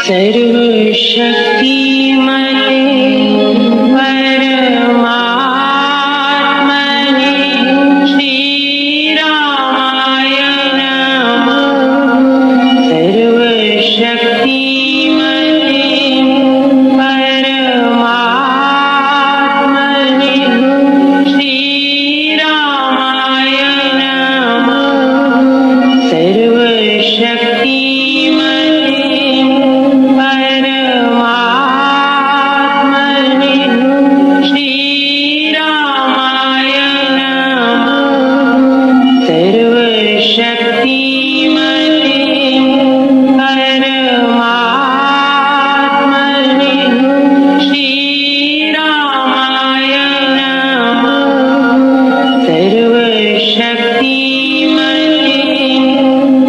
सर्वशक्तिमते परमात्मने श्रीरामाय नमः। सर्वशक्तिमते परमात्मने श्रीरामाय नमः। सर्वशक्तिमते परमात्मने श्रीरामाय नमः। सर्वशक्तिमते परमात्मने श्रीरामाय नमः। सर्वशक्तिमते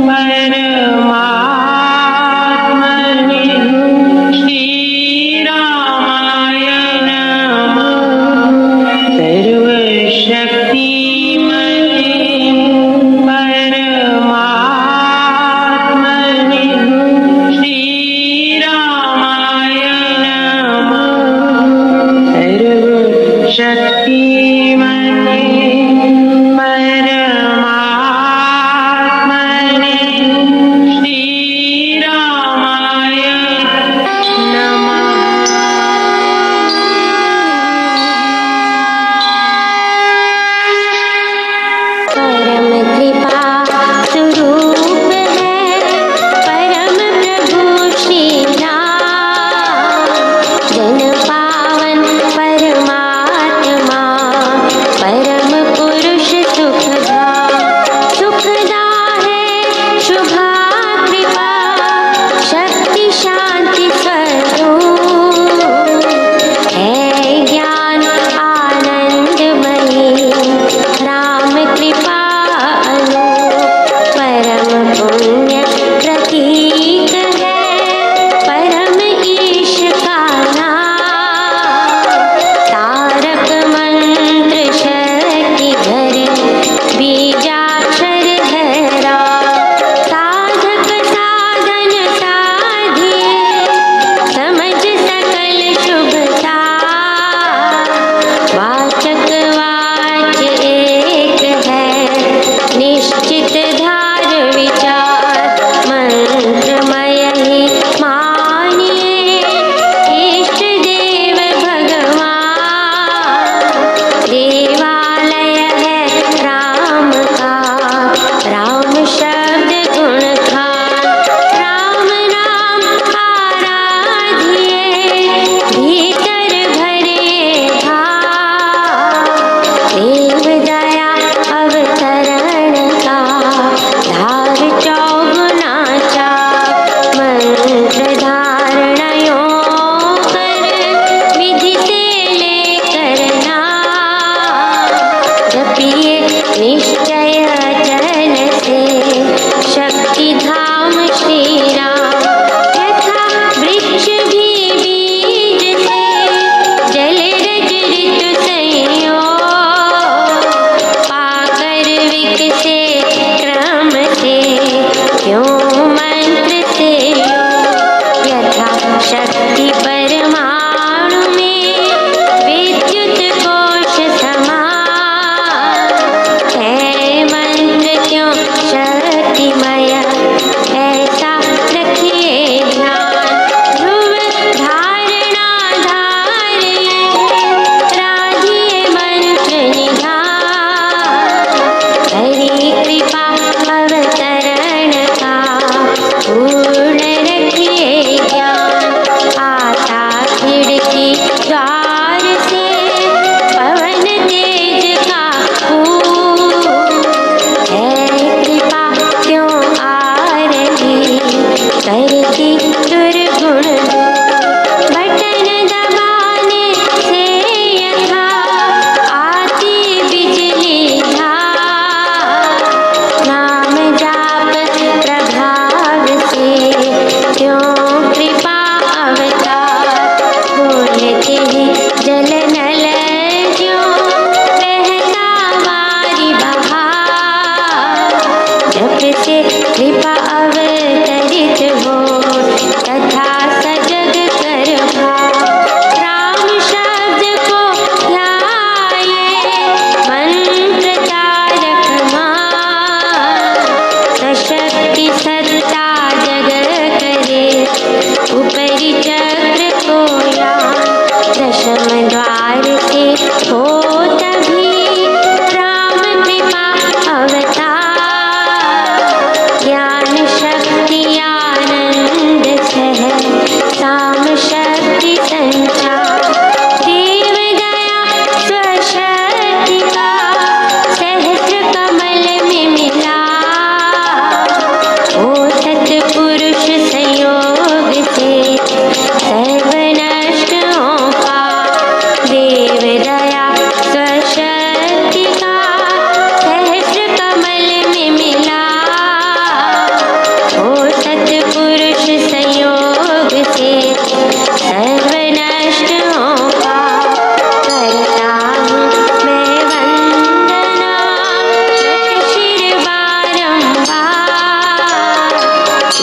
परमात्मने श्रीरामाय नमः। सर्वशक्तिमते परमात्मने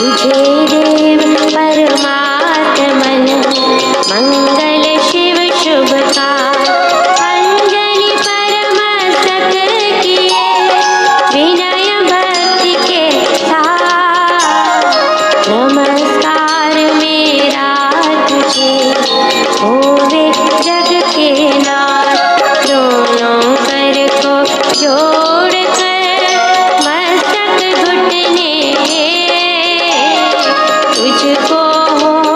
तुझे देव परमात्मन मंगल शिव शुभ का अंजलि परमस्तक किए विनय भक्ति के साथ नमस्कार मेरा तुझे होवे जग के नाथ दोनों कर को जोड़ कर मस्तक घुटने तुझको हो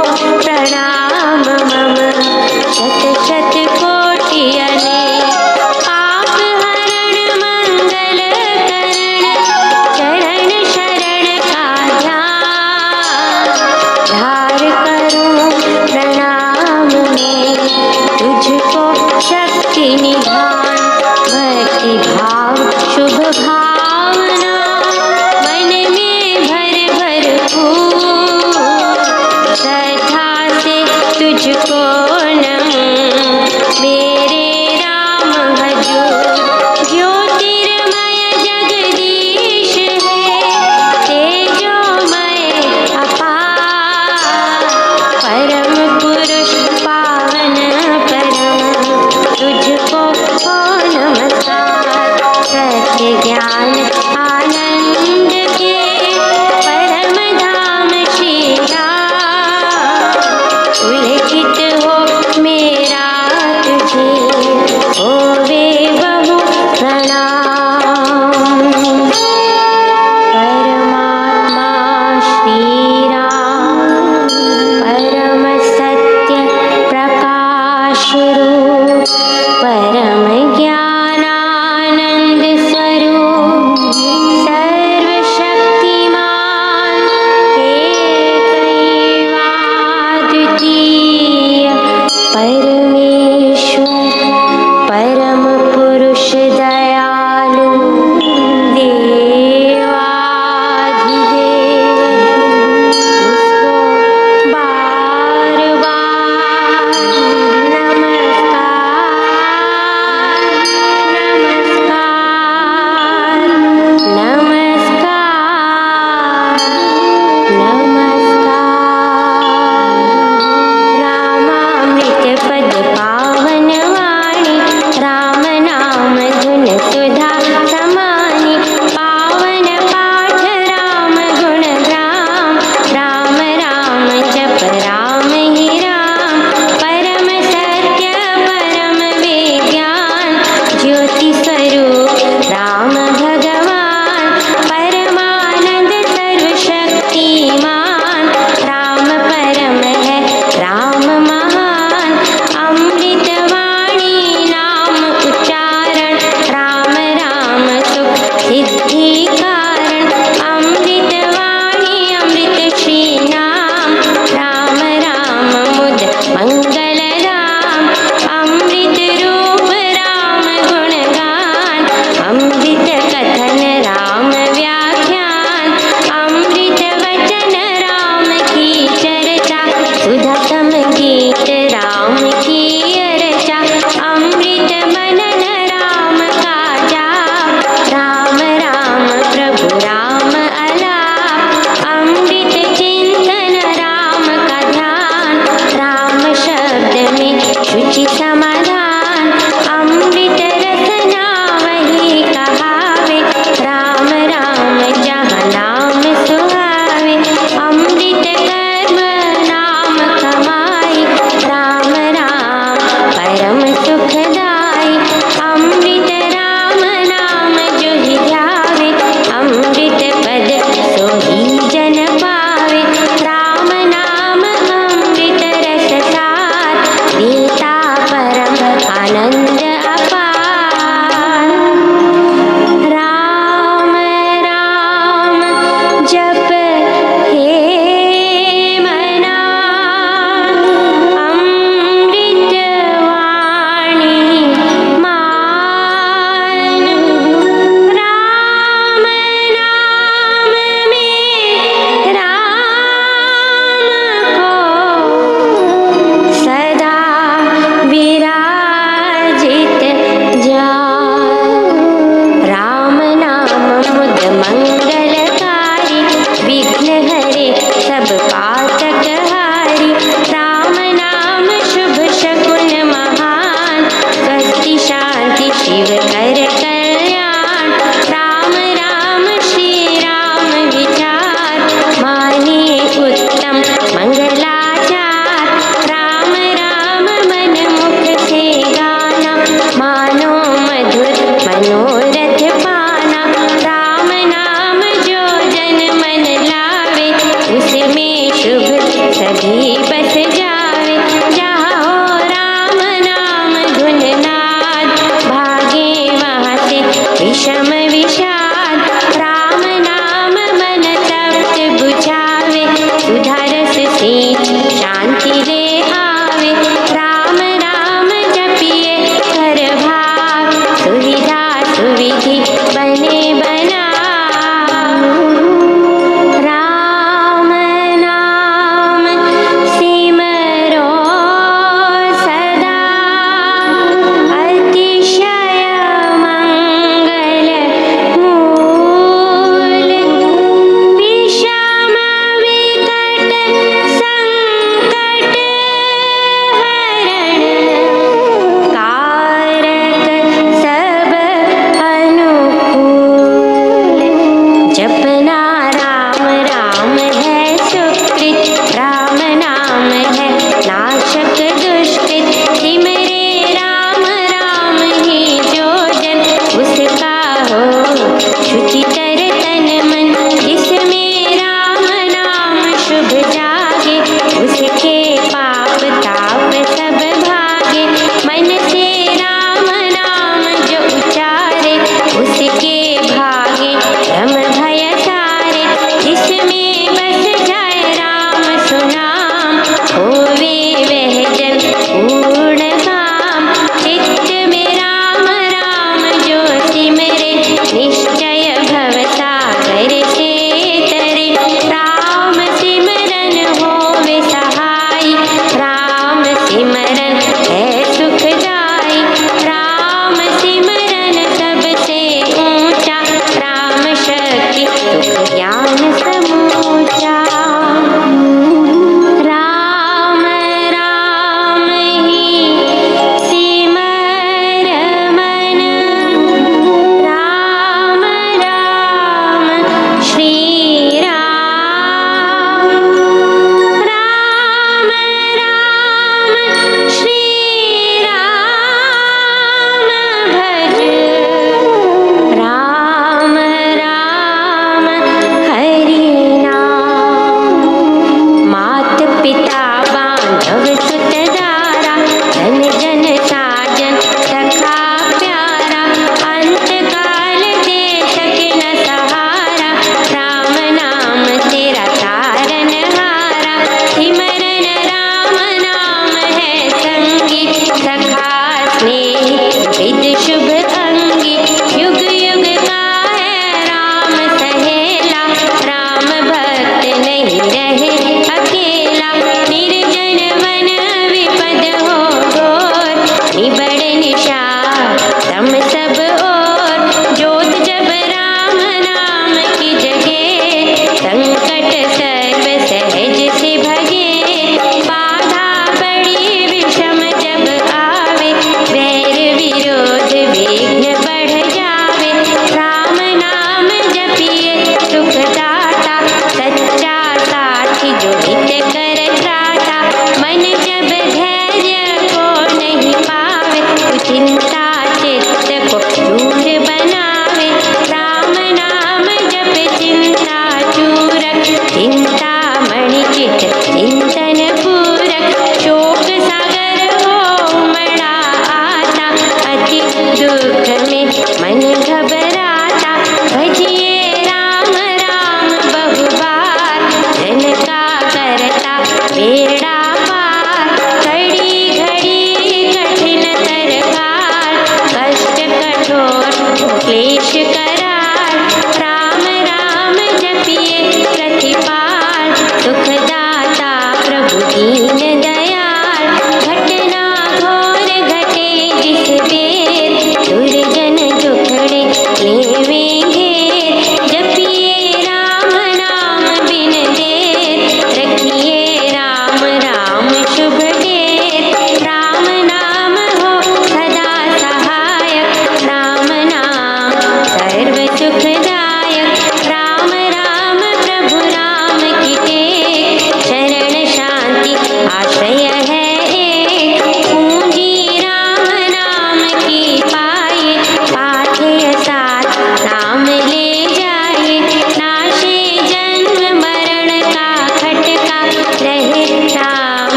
संकट सर्व सहज से भगे, बाधा बड़ी विषम जब आवे, वैर विरोध विघ्न बढ़ जावे। राम नाम जपिए सुखदाता, सच्चा साथी जो हित कर त्राता। मन जब धैर्य को नहीं पावे, चिंता चित्त को दूर बनावे। राम नाम जप चिंता चूरक,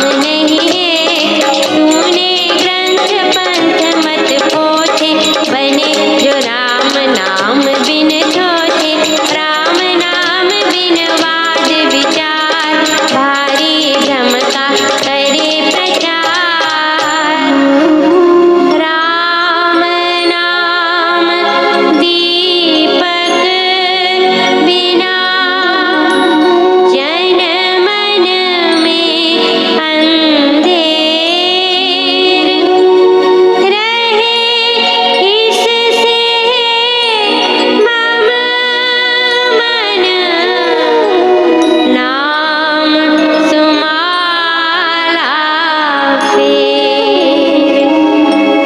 नहीं है। तूने ग्रंथ पंथ मत पोथे, बने जो राम नाम बिन थोथे। राम नाम बिन वाद विचार, भारी भ्रम का करे प्रचार। राम नाम दीपक बिना, जन मन में अंधेर। रहे इससे मम मन, नाम सुमाला फेर।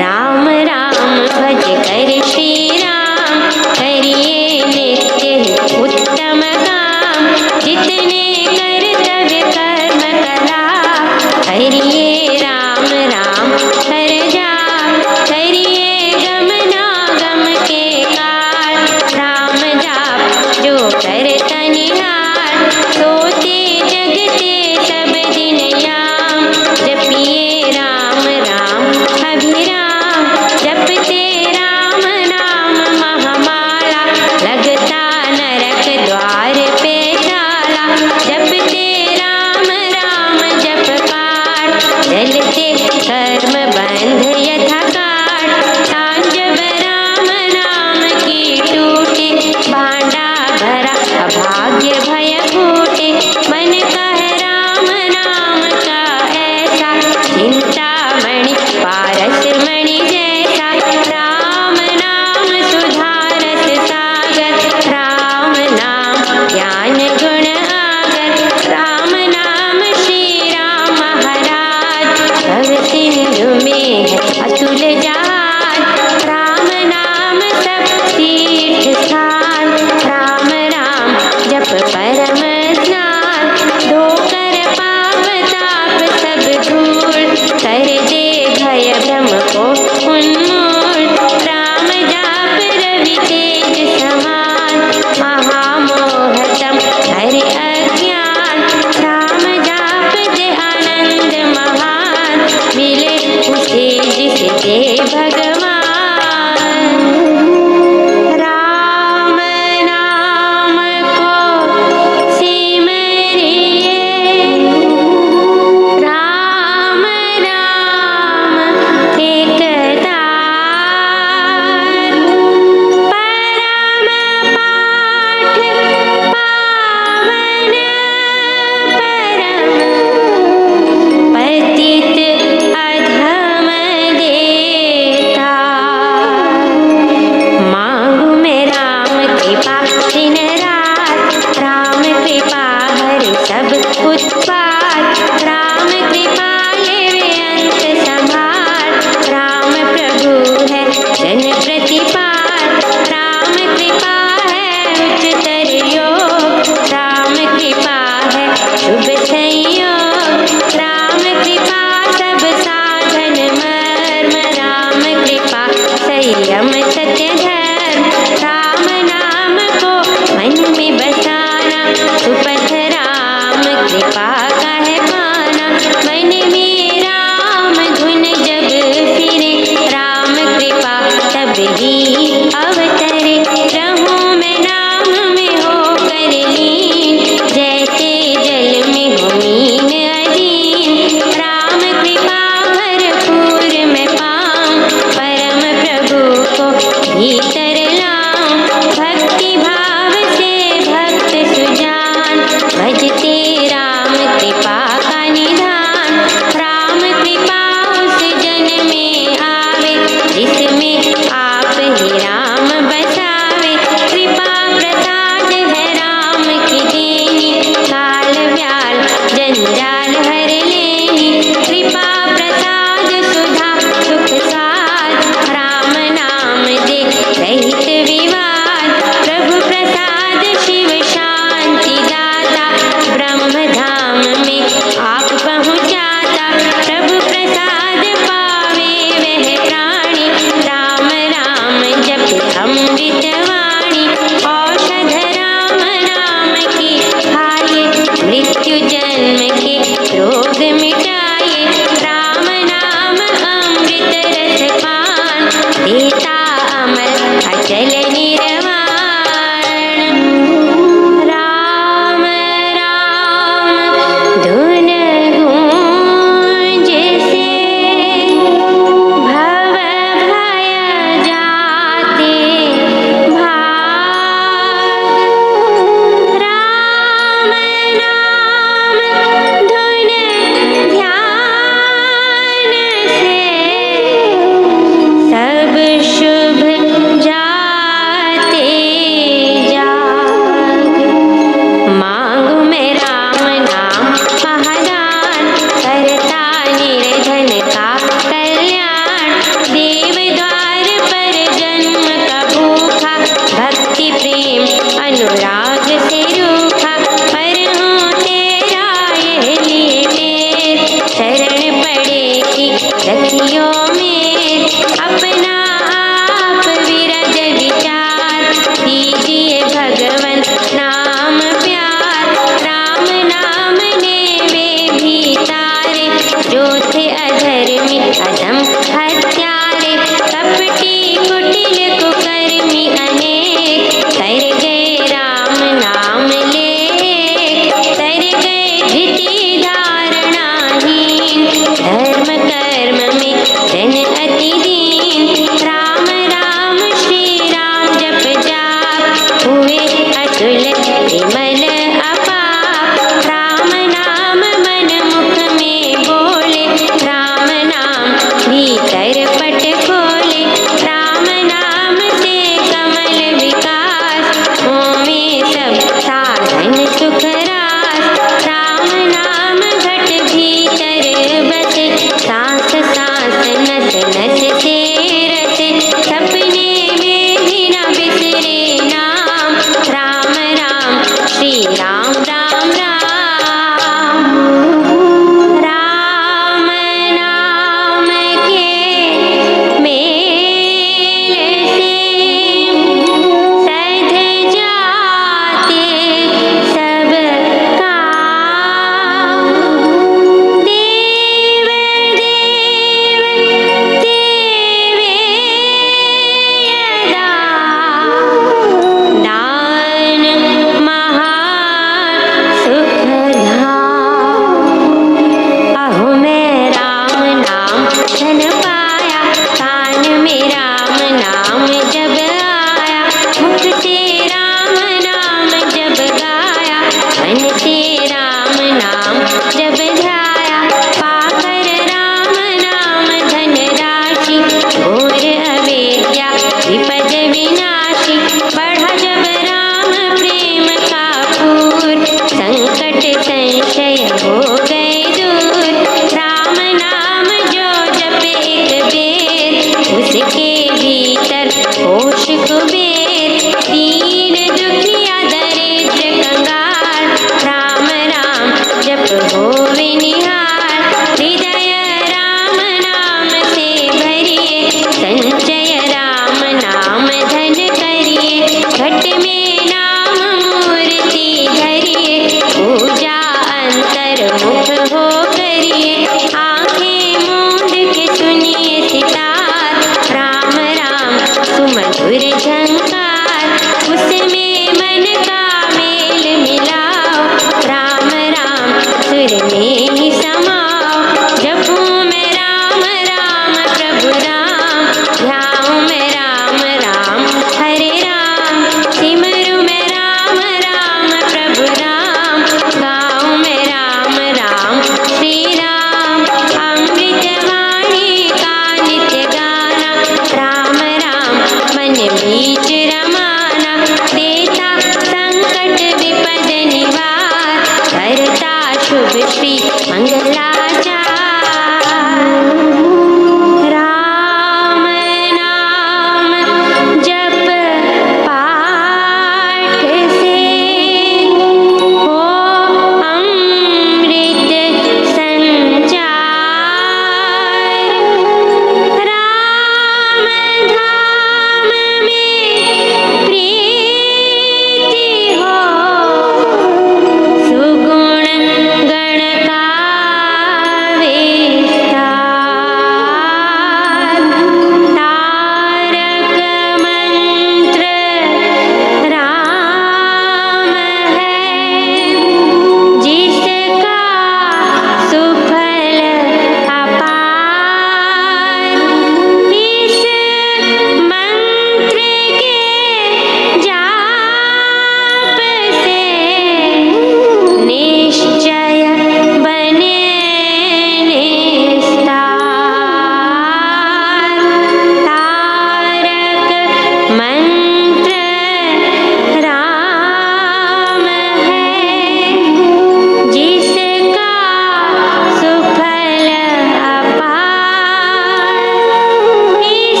राम राम भज कर श्री राम, करिए नित्य उत्तम काम। जितने कर्तव्य कर्म कला, करिए राम राम हर जाप। करिए गमनागम के काल, राम जाप जो करता निहार। सोते जगते सब दिन याम, जपिए राम राम अभिराम। जपते राम नाम महामाला, लगता नरक द्वार पे ताला। जपते राम राम जप पाठ, सखियों में अपना आप विरज विचार कीजिए भगवन नाम प्यार। राम नाम ने वे भी तारे जो थे अधर्मी अधम हत्यारे। कपटी कुटिल कुकर्मी अनेक तर गए राम नाम ले। तर गए धृति धारणाहीन धर्म कर्म में जन अति दीन। राम राम श्री राम जप जाप हुए अतुल विमल अपाप। राम नाम मन मुख में बोले राम नाम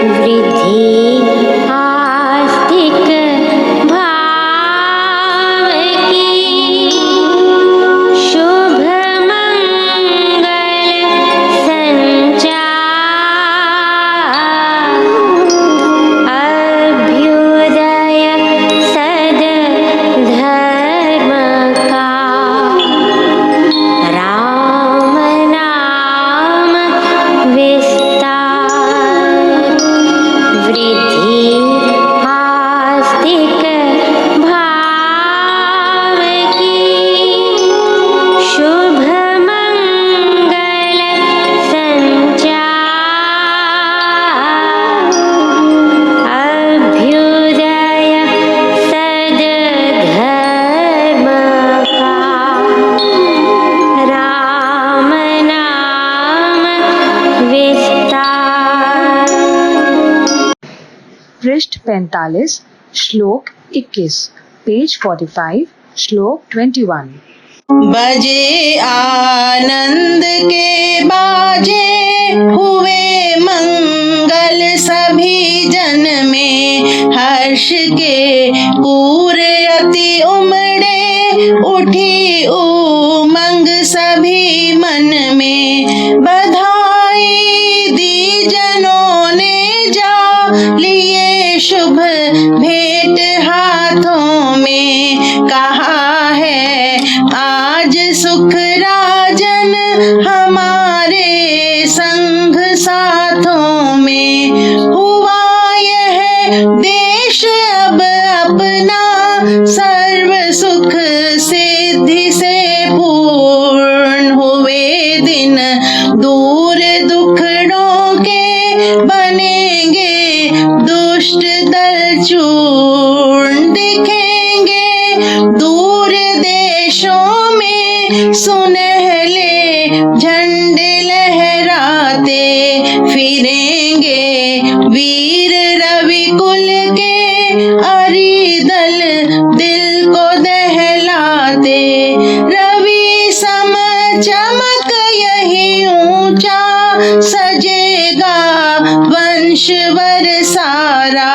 वृद्धि आस्तिक भाव की शुभ मंगल संचार अभ्युदय सद धर्म का राम नाम विस्तार वृद्धि आस्तिक भाव की शुभ मंगल संचार अभ्युदय सद धर्म का राम नाम विस्तार। पृष्ठ 45 श्लोक 21 पेज 45 श्लोक 21। बजे आनंद के बाजे हुए मंगल सभी जन में हर्ष के पूरे अति उमड़े उठी उमंग सभी मन में बधाई दी जनों ने जा लिए शुभ भेंट हाथों में कहा है आज सुख राजन हमारे संग साथों में हुआ यह देश अब अपना सर्व सुख सिद्धि से पूर्ण हुए दिन दूर दुखड़ों के बनेंगे दुष्ट दल चूर्ण दिखेंगे दूर देशों में सुनहले झंडे लहराते फिरेंगे वीर रवि कुल के अरिदल दिल को दहलाते रवि सम चमक यही ऊंचा सजेगा वंशवर सारा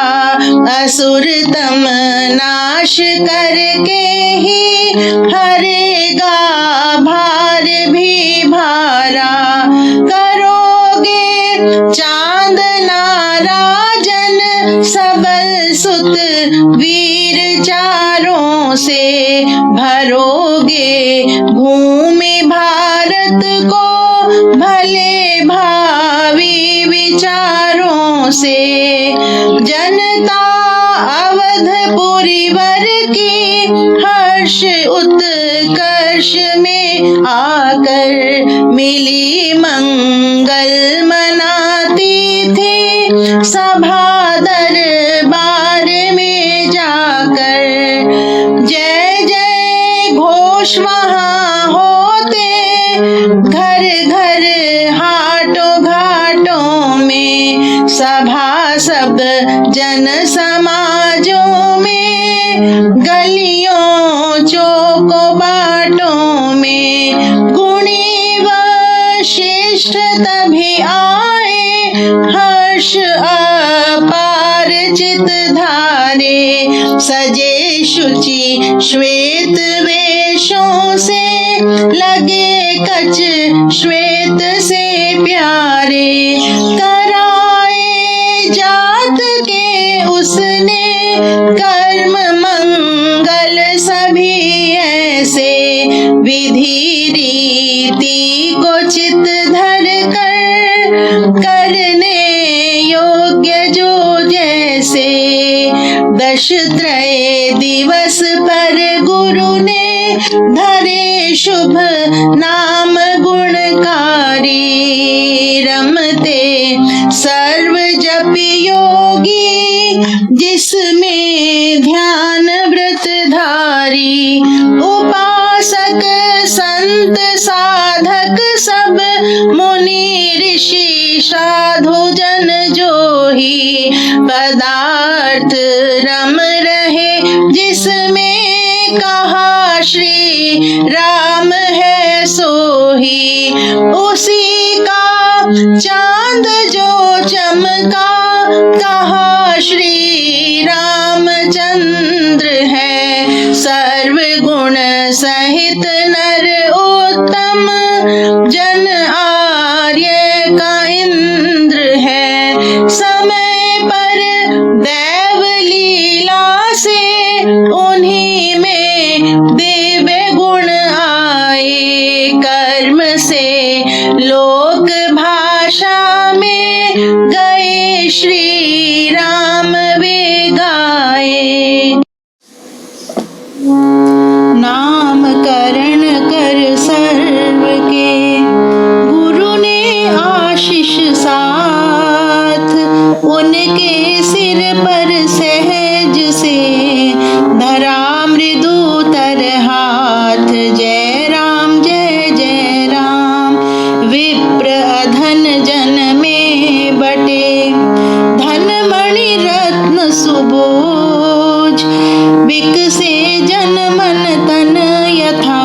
असुर तम नाश करके ही हरेगा भार भी भारा करोगे चांदना राजन सबल सुत वीर चारों से भरोगे भूमि भारत को भले भावी विचारों से जनता अवधपुरी वर की हर्ष उत्कर्ष में आकर मिली मंगल मनाती थी सभा दरबार में जाकर जय जय घोष वहाँ होते घर घर हाटों घाटों में सभा सब जन समाजों में गलियों चौकों बाटों में गुणी व श्रेष्ठ तभी आए हर्ष अपार चित धारे सजे शुचि श्वेत वेशों से लगे कच श्वेत से प्यारे कराए जात के उसने कर्म मंगल सभी ऐसे विधि रीति को चित धर कर करने योग्य जो जैसे दशत्रय दिवस पर गुरु ने धरे शुभ नाम गुणकारी रमते सर्व जपि योगी जिसमें ध्यान व्रत धारी उपासक संत साधक सब मुनि ऋषि साधु जन जो ही पदार्थ रम रहे जिसमें कहा श्री राम है सोही उसी का चांद जो चमका कहा श्री रामचंद्र है, सर्वगुण सहित नर उत्तम, जन आर्य का इंद्र है। समय पर दैव लीला से उन्हीं में दिव्य गुण आए, कर्म से लोक भाषा में गए श्री राम वे गाए। नामकरण कर सर्व के गुरु ने आशीष साथ, उनके सिर पर सहज से धरा मृदु तर हाथ। जय राम जय जय राम, विप्र धन जन में बटे, धन मणि रत्न सुबोज, विकसे जन मन तन यथा,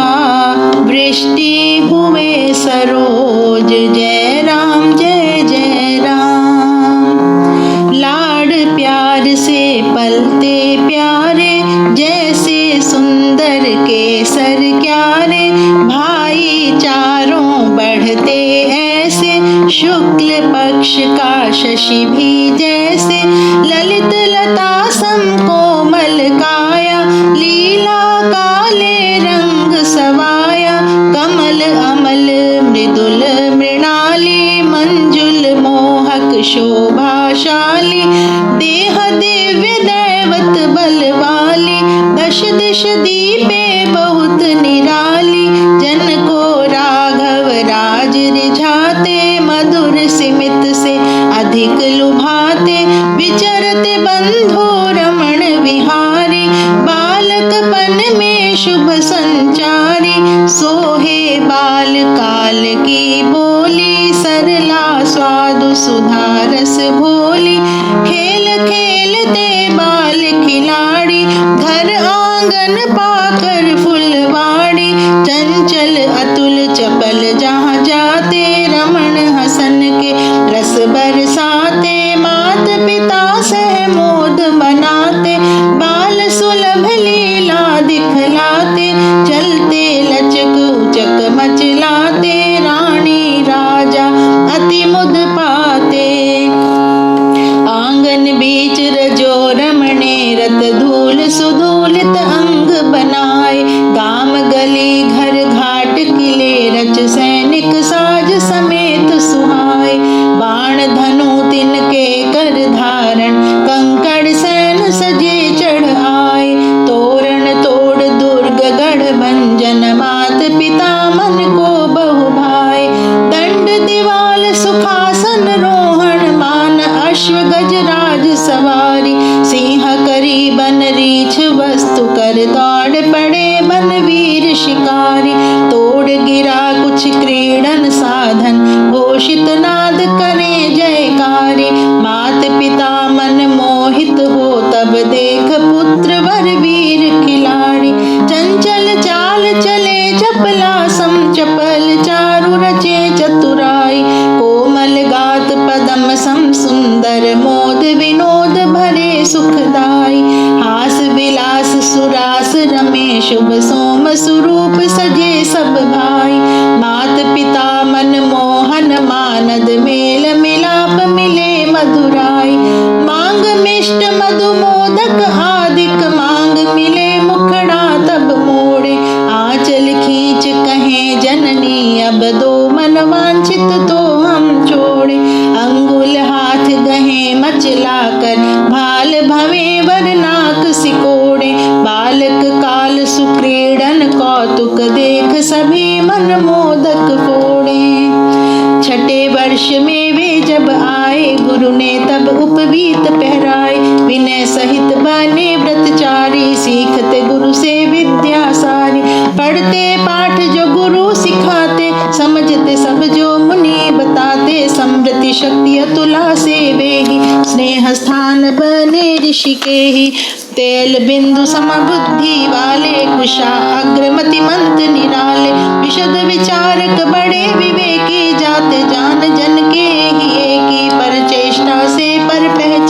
वृष्टि हुए सरोज। जय राम जय जय राम, लाड प्यार से पलते प्यारे, जैसे सुंदर केसर क्यारे, भाईचारों बढ़ते ऐसे, शुक्ल पक्ष का शशि भी जैसे, ललित लता सम कोमल काया, लीला काले रंग सवाया, कमल अमल मृदुल मृणाली, मंजुल मोहक शोभाशाली, देह दिव्य दैवत बलवाली, दश दिश दीपे बहुत निराली, जन को राघव राज रिझाते, मधुर सिमित से अधिक लुभाते, विचरते बंधु रमण विहारी, बालकपन में शुभ संचारी, सोहे बाल काल की बोली, सरला स्वादु सुधा रस घोली, खेल खेलते बाल खिलाड़ी, घर आंगन पाकर फुलवाड़ी, चंचल अतुल चपल जहाँ जाते, रमण हसन के रस बरसाते, मात पिता से मोद मनाते, बाल सुलभ लीला दिखलाते, चलते लचक उचक मचलाते, रानी राजा अति मुद पाते। आंगन बीच रजो रमणे, रत धूल सुधूलित अंग बनाए, गाम गली घर घाट किले, रच सैनिक साज समेत सुहाए, बाण धनु तिनके कर धारण, कंकड़ सैन सजे चढ़ आए, तोरण तोड़ दुर्ग गढ़ भंजन, मात पिता मन को बहु भाए, दंड दीवाल सुखासन रोहण मान, अश्व गज राज सवारी, सिंह करी बन रीछ वस्तु कर, दौड़ पड़े बन वीर शिकारी, तोड़ गिरा कुछ क्रीड़न साधन, घोषित नाद करे जयकारी, मात पिता मन मोहित हो तब देख, पुत्र वर वीर खिलाड़ी, चंचल चाल चले चपला सम चपल, चारु रचे चतुराई, कोमल गात पदम सम सुंदर, मोद विनोद भरे सुखदाई, हास विलास सुरास रमे, शुभ सोम स्वरूप सजे सब भाई, मात पिता मन मोहन मानद, मेल मिलाप मिले मधुराई, मांग मिष्ट मधु मोदक आदिक, मांग मिले मुखड़ा तब मोड़े, आंचल खींच कहे जननी, अब दो मन वांछित तो हम छोड़े, अंगुल हाथ गहे मचला कर, भाल भवे वरनाक सिकोड़े, बालक काल सुक्रीडन कौतुक देख, सभी मन मोदक फोड़े। छठे वर्ष में वे जब आए, गुरु ने तब उपवीत पहराए, विनय सहित बने व्रतचारी, सीखते गुरु से विद्या सारी, पढ़ते पाठ जो गुरु सिखाते, समझते सब जो मुनि बताते, समृद्धि शक्ति अतुला से वे ही, स्नेह स्थान बने ऋषि के ही, तेल बिंदु समबुद्धि वाले, कुशा अग्रमति मंत निराले, विशद विचारक बड़े विवेकी, जाते जान जन के ही एक ही, पर चेष्टा से पर पहचान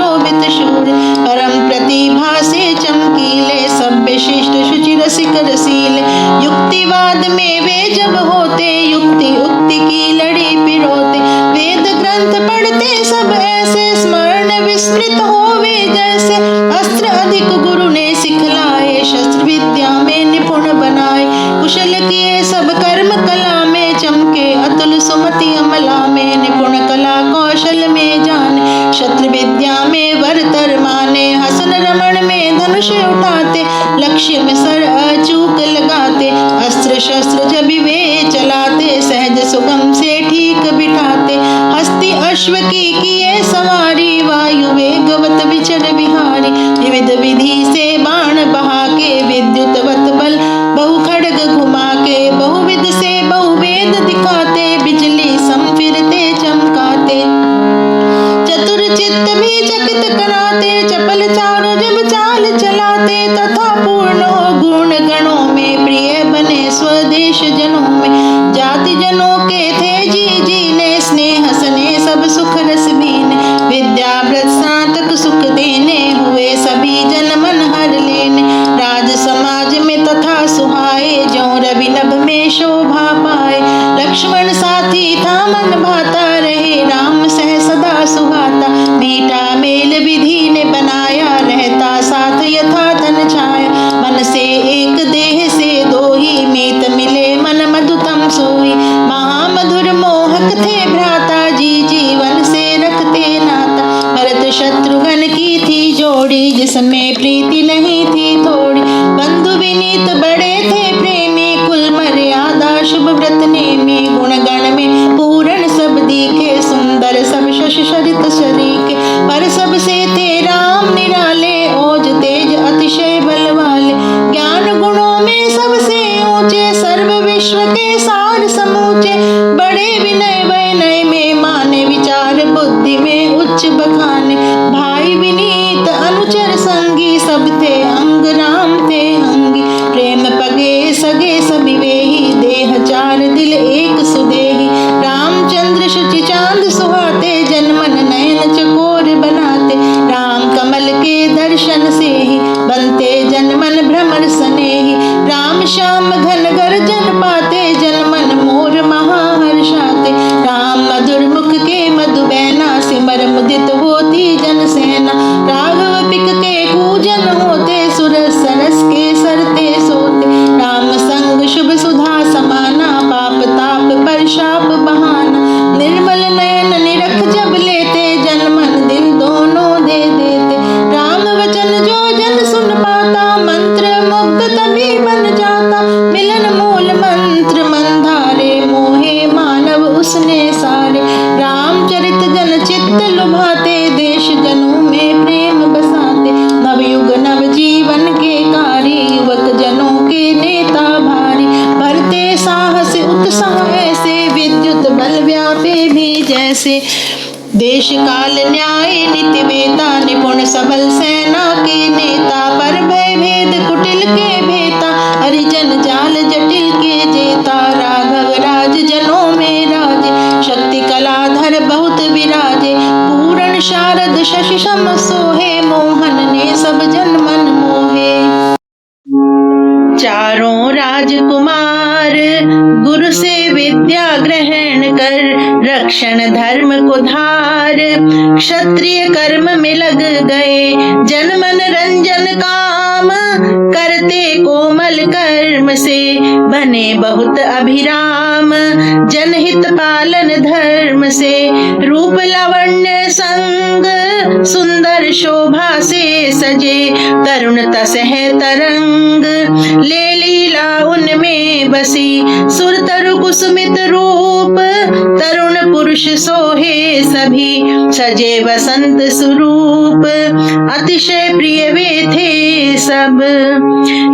शोभित शूर, परम प्रतिभा से चमकीले, सभ्य शिष्ट शुचि रसिक रसीले, युक्तिवाद में वे जब होते, युक्ति उक्ति की लड़ी पिरोते, वेद ग्रंथ पढ़ते सब ऐसे, स्मरण विस्मृत होवे जैसे, अस्त्र अधिक गुरु ने सिखलाए, शस्त्र विद्या में निपुण बनाए, कुशल किए सब कर्म कला में, चमके अतुल सुमति अमला में, निपुण कला कौशल में जाने, शस्त्र विद्या में वरतर माने, हसन रमण में धनुष उठाते, लक्ष्य में सर अचूक लगाते, अस्त्र शस्त्र जब वे चलाते, सहज सुगम से ठीक बिठाते, हस्ती अश्व की किए सवारी, वायु वेगवत विचर विहारी, विविध विधि से बाण बहा के, विद्युतवत बल बहु खड्ग घुमा के, बहुविध से बहुवेद दिखाते, बिजली सम फिरते चमकाते, चतुर चित्त भी चकित कराते, चपल चारों जब चाल चलाते, तथा पूर्ण गुण गणों में, प्रिय बने स्वदेश जनों में, जाति जनों के थे जी जीने, स्नेह सने सब सुख रस बीने, विद्या व्रत स्नातक सुख देने, हुए सभी जन मन हर लेने, राज समाज में तथा सुहाए, ज्यों रवि नभ में शोभा पाए, लक्ष्मण साथी था मन भाता रहे, राम सह सदा सुहाता, मीठा मेल विधि ने बनाया, रहता साथ यथा तन छाया, मन से एक देह से दो ही, मीत मिले मन मधुतम सोई, महामधुर मोहक थे भ्राता, जी जीवन से रखते नाता, भरत शत्रुघ्न की थी जोड़ी, जिसमें प्रीति नहीं थी थोड़ी, बंधु विनीत बड़े थे प्रेमी, कुल मर्यादा शुभ व्रत नेमी, गुण गण में पूर्ण सब दिखे, सुंदर सब शश शरित शरीके, पर सबसे थे राम निराले, ओज तेज अतिशय बल वाले, ज्ञान गुणों में सबसे ऊंचे, सर्व विश्व के सार समूचे, बड़े विनय वैनय में माने, विचार बुद्धि में उच्च बखाने, भाई विनीत अनुचर संगी, सब थे अंग राम थे अंगी, प्रेम पगे सगे सभी वेही, देह चार दिल एक सुदेही, रामचंद्र शुचि चांद सुहाते, जन मन नयन चकोर बनाते, राम कमल के दर्शन से ही, बनते जन मन भ्रमर स्नेही, राम श्याम घन गर्जन पाते, जन मन मोर महाहर्षाते, राम मधुर मुख के मधुबैना, सिमर मुदित होती जन सेना, राघव पिक के पूजन होते, सुर सरस के सरते सोते, राम संग शुभ सुधा समाना, पाप ताप पर शाप बहाना, निर्मल नयन निरख जब लेते, जन मन दिल दोनों दे देते, राम वचन जो जन सुन पाता, मंत्र मुग्ध तभी बन जाता, मिलन मूल मंत्र मंधारे, मोहे मानव उसने सारे, रामचरित जन चित्त लुभाते, देश जनों में प्रेम बसाते, नवयुग नव जीवन के कारी, युवक जनों के नेता भारी, भरते साहस उत्साह ऐसे, विद्युत बल व्यापे भी जैसे, देश काल न्याय नीति वेता, निपुण सबल सेना के नेता, पर भय भेद कुटिल के भेता, हरिजन जाल जटिल के जेता, राघव राज जनों में राजे, शक्ति कलाधर बहुत विराजे, पूर्ण शारद शशि सम सोहे, मोहन ने सब जन मन मोहे, चारों राजकुमार गुरु से विद्या ग्रहण कर, रक्षण धर्म को धार, क्षत्रिय कर्म में लग गए, जन मन रंजन काम, करते कोमल कर्म से, बने बहुत अभिराम, जनहित पालन धर्म से, रूप लावण्य संग, सुंदर शोभा से सजे, तरुणता सह तरंग, ले लीला उनमें बसी, सुर तरु कुसुमित रूप, तरुण पुरुष सोहे सभी, सजे वसंत स्वरूप, अतिशय प्रिय वे थे सब,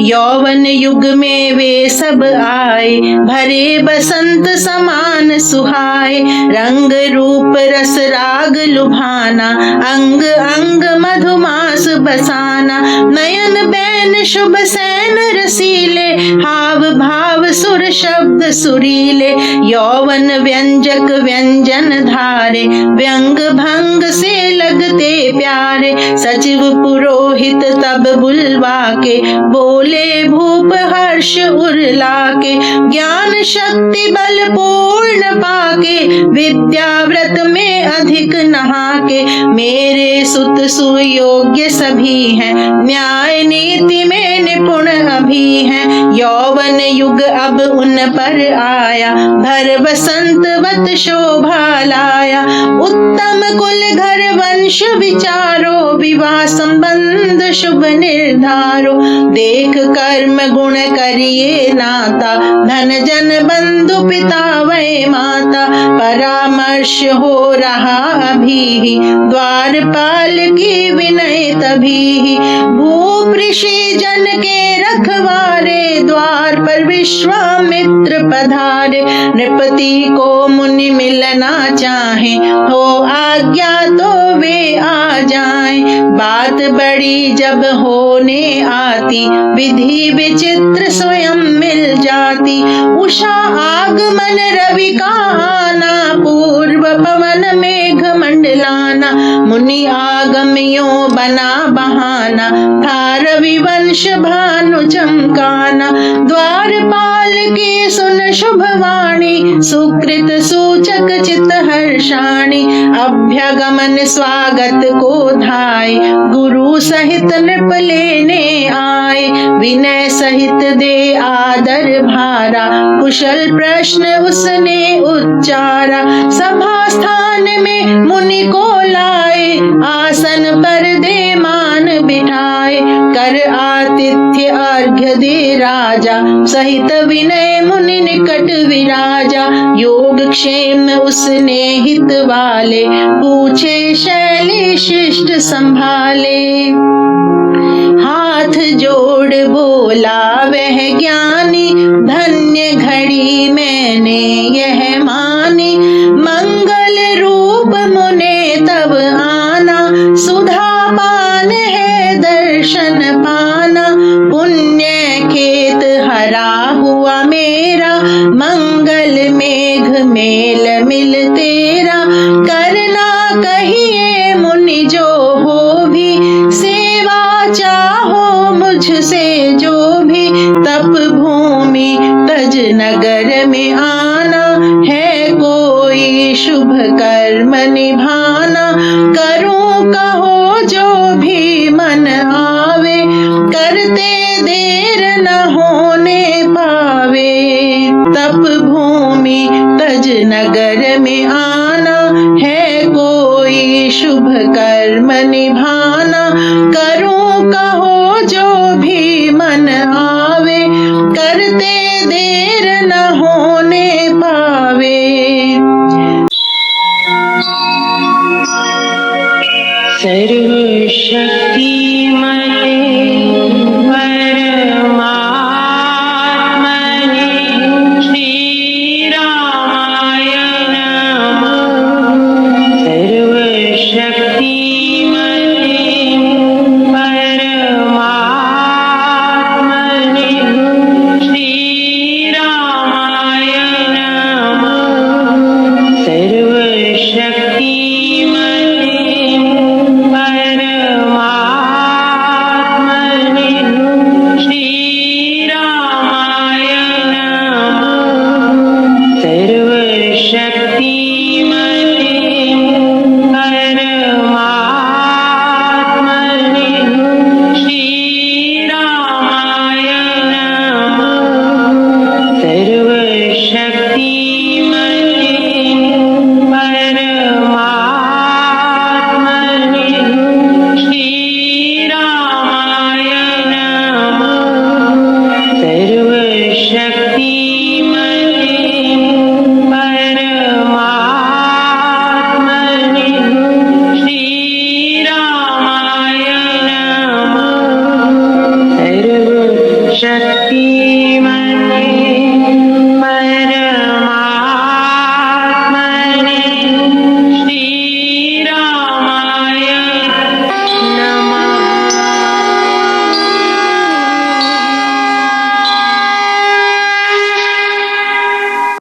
यौवन युग में वे सब आए, भरे बसंत समान सुहाए, रंग रूप रस राग लुभाना, अंग अंग मधुमास बसाना। नयन बैन शुभ सैन रसीले, हाव भाव सुर शब्द सुरीले। यौवन व्यंजक व्यंजन धारे, व्यंग भंग से लगते प्यारे। सचिव पुरोहित तब बुलवा के, बोले भूप हर्ष उरला के। ज्ञान शक्ति बल पूर्ण पाके, विद्याव्रत में अधिक नहा के। मेरे सुत सुयोग्य सभी हैं, न्याय नीति में निपुण अभी हैं। यौवन युग अब उन पर आया, भर बसंत वत शोभा लाया। उत्तम कुल घर वंश विचारो, विवाह संबंध शुभ निर्धारो। देख कर्म गुण करिए नाता, धन जन बंधु पिता वै माता। परामर्श हो रहा अभी ही, द्वारपाल की विनय तभी ही। भूप ऋषि जन के रखवारे, द्वार पर विश्वामित्र पधारे। नृपति को मुनि मिलना चाहे, हो आज्ञा तो वे आ जाएं। बात बड़ी जब होने आती, विधि विचित्र स्वयं मिल जाती। उषा आगमन रवि का आना, पूर्व पवन मेघ मंडलाना। मुनि आगमियों बना बहाना, था रविवंश भानु चमकाना। द्वारपाल की सुन शुभ वाणी, सुकृत सूचक चित हर्षाणी। अभ्यगमन स्वागत को धाय, गुरु सहित नृप लेने आए। विनय सहित दे आदर भारा, कुशल प्रश्न उसने उच्चारा। सभा स्थान में मुनि को लाए, आसन पर दे मान बिठाए। कर आतिथ्य अर्घ्य दे राजा, सहित विनय मुनि निकट विराजा। योग क्षेम उसने हित वाले, पूछे शैली शिष्ट संभाले। हाथ जोड़ बोला वह ज्ञानी, धन्य घड़ी मैंने यह मानी। मंगल रूप मुने तब आना, सुधा पान है दर्शन पाना। पुण्य खेत हरा हुआ मेरा, मंगल मेघ मेल मिल तेरा। करना कहिए मुनि जो हो भी, सेवा चाहो मुझसे जो भी। तप भूमि तज नगर में आना, है कोई शुभ कर्म निभाना। करूं कहो जो भी मन आवे, करते देर न होने पावे। तप भूमि तज नगर में आना, है कोई शुभ कर्म निभाना। करूं कहो जो भी मन आवे, करते देर न होने पावे। सर्वशक्तिमते